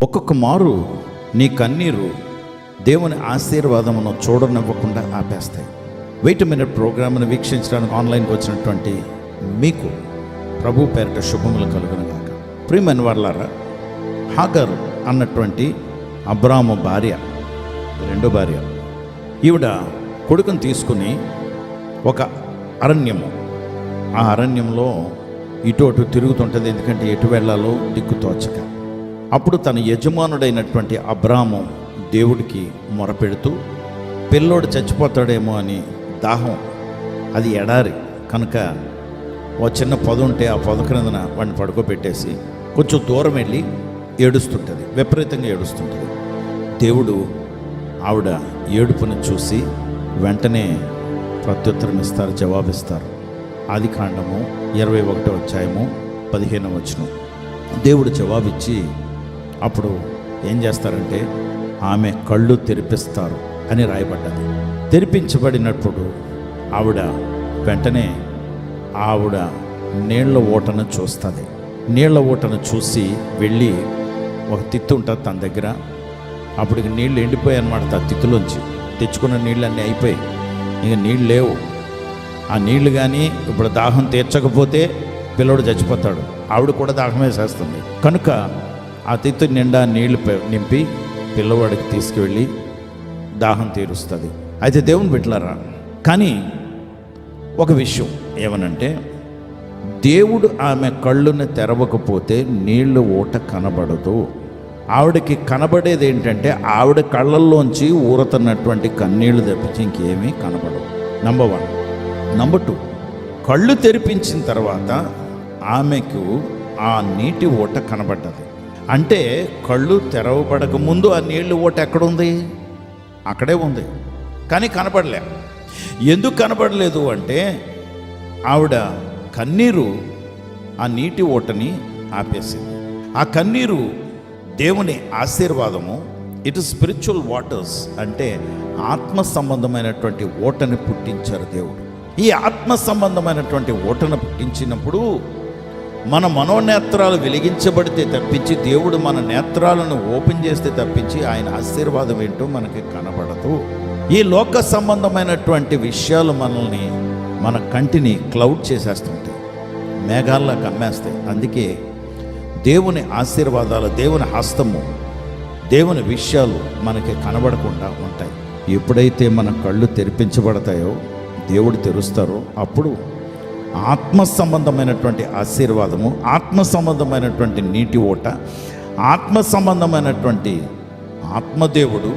ఒక్కొక్క మారు నీ కన్నీరు దేవుని ఆశీర్వాదమును చూడనివ్వకుండా ఆపేస్తాయి. వెయిట్ మినిట్ ప్రోగ్రామ్ను వీక్షించడానికి ఆన్లైన్కి వచ్చినటువంటి మీకు ప్రభు పేరిట శుభములు కలుగునుగాక. ప్రియమైన వారలారా, హాగర్ అన్నటువంటి అబ్రాము భార్య, రెండో భార్య, ఈవిడ కొడుకుని తీసుకుని ఒక అరణ్యము, ఆ అరణ్యంలో ఇటు అటు తిరుగుతుంటుంది. ఎందుకంటే ఎటు వెళ్ళాలో దిక్కు తోచక. అప్పుడు తన యజమానుడైనటువంటి అబ్రాము దేవుడికి మొరపెడుతూ, పిల్లోడు చచ్చిపోతాడేమో అని దాహం, అది ఎడారి కనుక ఓ చిన్న పొద ఉంటే ఆ పొద క్రిందన వాడిని పడుకోబెట్టేసి కొంచెం దూరం వెళ్ళి ఏడుస్తుంటుంది, విపరీతంగా ఏడుస్తుంటుంది. దేవుడు ఆవిడ ఏడుపుని చూసి వెంటనే ప్రత్యుత్తరం ఇస్తారు, జవాబిస్తారు. ఆదికాండము 21వ అధ్యాయము 15వ వచనం. దేవుడు జవాబిచ్చి అప్పుడు ఏం చేస్తారంటే ఆమె కళ్ళు తెరిపిస్తారు అని రాయబడ్డది. తెరిపించబడినప్పుడు ఆవిడ వెంటనే నీళ్ల ఓటను చూస్తుంది. నీళ్ల ఓటను చూసి వెళ్ళి ఒక తిత్తు ఉంటుంది తన దగ్గర. అప్పటికి నీళ్ళు ఎండిపోయాయి అన్నమాట. ఆ తిత్తులోంచి తెచ్చుకున్న నీళ్ళన్నీ అయిపోయి, ఇక నీళ్ళు లేవు. ఆ నీళ్లు కానీ ఇప్పుడు దాహం తీర్చకపోతే పిల్లోడు చచ్చిపోతాడు. ఆవిడ కూడా దాహం వేసేస్తుంది కనుక ఆ తిత్తు నిండా నీళ్లు నింపి పిల్లవాడికి తీసుకువెళ్ళి దాహం తీరుస్తుంది. అయితే దేవుని బిడ్డలారా, కానీ ఒక విషయం ఏమనంటే, దేవుడు ఆమె కళ్ళుని తెరవకపోతే నీళ్లు ఊట కనబడదు. ఆవిడకి కనబడేది ఏంటంటే ఆవిడ కళ్ళల్లోంచి ఊరుతున్నటువంటి కన్నీళ్లు తప్పించి ఇంకేమీ కనబడవు. నంబర్ 1. నంబర్ 2, కళ్ళు తెరిపించిన తర్వాత ఆమెకు ఆ నీటి ఊట కనబడ్డది. అంటే కళ్ళు తెరవబడక ముందు ఆ నీళ్ళు ఊట ఎక్కడుంది? అక్కడే ఉంది, కానీ కనబడలే. ఎందుకు కనబడలేదు అంటే ఆవిడ కన్నీరు ఆ నీటి ఊటని ఆపేసింది. ఆ కన్నీరు దేవుని ఆశీర్వాదము. ఇట్ ఇస్ స్పిరిచువల్ వాటర్స్, అంటే ఆత్మ సంబంధమైనటువంటి ఓటని పుట్టించారు దేవుడు. ఈ ఆత్మ సంబంధమైనటువంటి ఓటను పుట్టించినప్పుడు మన మనోనేత్రాలు వెలిగించబడితే తప్పించి, దేవుడు మన నేత్రాలను ఓపెన్ చేస్తే తప్పించి ఆయన ఆశీర్వాదం ఏంటో మనకి కనబడదు. ఈ లోక సంబంధమైనటువంటి విషయాలు మనల్ని, మన కంటిని క్లౌడ్ చేసేస్తుంటాయి, మేఘాల్లా కమ్మేస్తాయి. అందుకే దేవుని ఆశీర్వాదాలు, దేవుని హస్తము, దేవుని విషయాలు మనకి కనబడకుండా ఉంటాయి. ఎప్పుడైతే మన కళ్ళు తెరిపించబడతాయో, దేవుడు తెరుస్తారో, అప్పుడు ఆత్మ సంబంధమైనటువంటి ఆశీర్వాదము, ఆత్మ సంబంధమైనటువంటి నీటి ఓట, ఆత్మ సంబంధమైనటువంటి ఆత్మదేవుడు,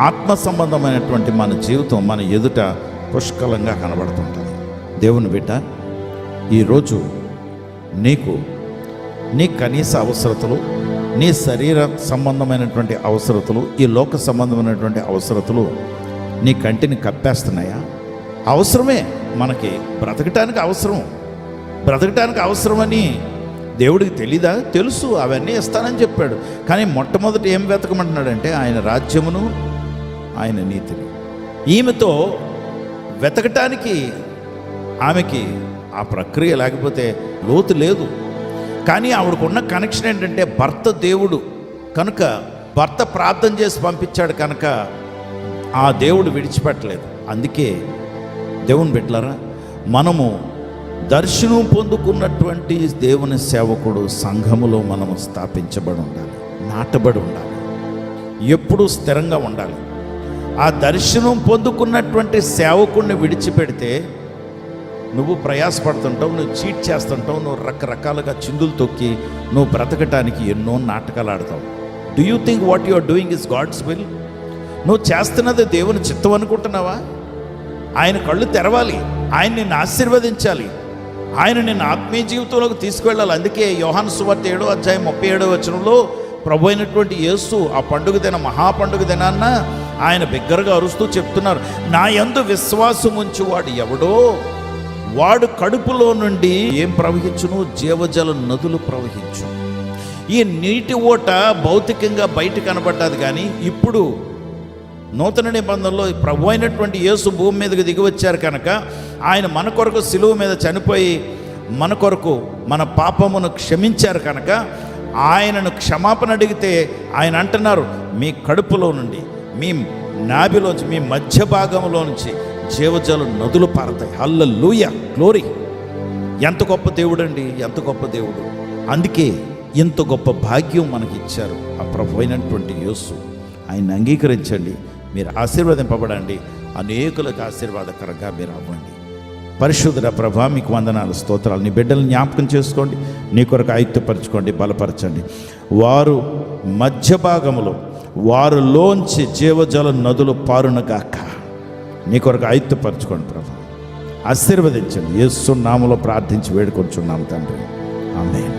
ఆత్మ సంబంధమైనటువంటి మన జీవితం మన ఎదుట పుష్కలంగా కనబడుతుంటుంది. దేవుని బిడ్డ, ఈరోజు నీకు నీ కనీస అవసరతలు, నీ శరీర సంబంధమైనటువంటి అవసరతలు, ఈ లోక సంబంధమైనటువంటి అవసరతలు నీ కంటిని కప్పేస్తున్నాయా? అవసరమే, మనకి బ్రతకటానికి అవసరం. బ్రతకటానికి అవసరమని దేవుడికి తెలీదా? తెలుసు, అవన్నీ ఇస్తానని చెప్పాడు. కానీ మొట్టమొదటి ఏం వెతకమంటున్నాడంటే ఆయన రాజ్యమును, ఆయన నీతిని. ఈమెతో వెతకటానికి ఆమెకి ఆ ప్రక్రియ లేకపోతే లోతు లేదు. కానీ ఆవిడకున్న కనెక్షన్ ఏంటంటే భర్త దేవుడు కనుక, భర్త ప్రార్థన చేసి పంపించాడు కనుక ఆ దేవుడు విడిచిపెట్టలేదు. అందుకే దేవుని బిడ్డలారా, మనము దర్శనం పొందుకున్నటువంటి దేవుని సేవకుడు సంఘములో మనము స్థాపించబడి ఉండాలి, నాటబడి ఉండాలి, ఎప్పుడూ స్థిరంగా ఉండాలి. ఆ దర్శనం పొందుకున్నటువంటి సేవకుడిని విడిచిపెడితే నువ్వు ప్రయాసపడుతుంటావు, నువ్వు చీట్ చేస్తుంటావు, నువ్వు రకరకాలుగా చిందులు తొక్కి నువ్వు బ్రతకటానికి ఎన్నో నాటకాలు ఆడతావు. Do you think what you are doing is God's will? నువ్వు చేస్తున్నది దేవుని చిత్తం అనుకుంటున్నావా? ఆయన కళ్ళు తెరవాలి, ఆయన నిన్ను ఆశీర్వదించాలి, ఆయన నిన్ను ఆత్మీయ జీవితంలోకి తీసుకువెళ్ళాలి. అందుకే యోహాను సువార్త 7వ అధ్యాయం 37వ వచనంలో ప్రభు అయినటువంటి యేసు ఆ పండుగ దిన, మహాపండుగ దినాన్న ఆయన బిగ్గరగా అరుస్తూ చెప్తున్నారు, నా యందు విశ్వాసం ఉంచి వాడు ఎవడో వాడు కడుపులో నుండి ఏం ప్రవహించును? జీవజల నదులు ప్రవహించు. ఈ నీటి ఓట భౌతికంగా బయట కనబడ్డది, కానీ ఇప్పుడు నూతన నిబంధనలో ప్రభు అయినటువంటి యేసు భూమి మీదకి దిగి వచ్చారు కనుక ఆయన మన కొరకు సిలువ మీద చనిపోయి మన కొరకు మన పాపమును క్షమించారు కనుక ఆయనను క్షమాపణ అడిగితే ఆయన అంటున్నారు, మీ కడుపులో నుండి, మీ నాభిలోంచి, మీ మధ్య భాగంలో నుంచి జీవజల నదులు పారతాయి. హల్లెలూయా, గ్లోరీ. ఎంత గొప్ప దేవుడు అండి, ఎంత గొప్ప దేవుడు. అందుకే ఇంత గొప్ప భాగ్యం మనకి ఇచ్చారు ఆ ప్రభు అయినటువంటి యేసు. ఆయన్ని అంగీకరించండి, మీరు ఆశీర్వదింపబడండి, అనేకులకు ఆశీర్వాదకరంగా మీరు అవ్వండి. పరిశుద్ధ ప్రభా, మీకు వందనాలు, స్తోత్రాలు. నీ బిడ్డలను జ్ఞాపకం చేసుకోండి, నీ కొరకు ఆయుక్తపరచుకోండి, బలపరచండి. వారు మధ్య భాగంలో వారిలోంచి జీవజల నదులు పారునగాక. నీ కొరకు ఆయుక్తపరచుకోండి ప్రభా, ఆశీర్వదించండి. యేసు నామములో ప్రార్థించి వేడుకొంచున్నాము తండ్రి, ఆమేన్.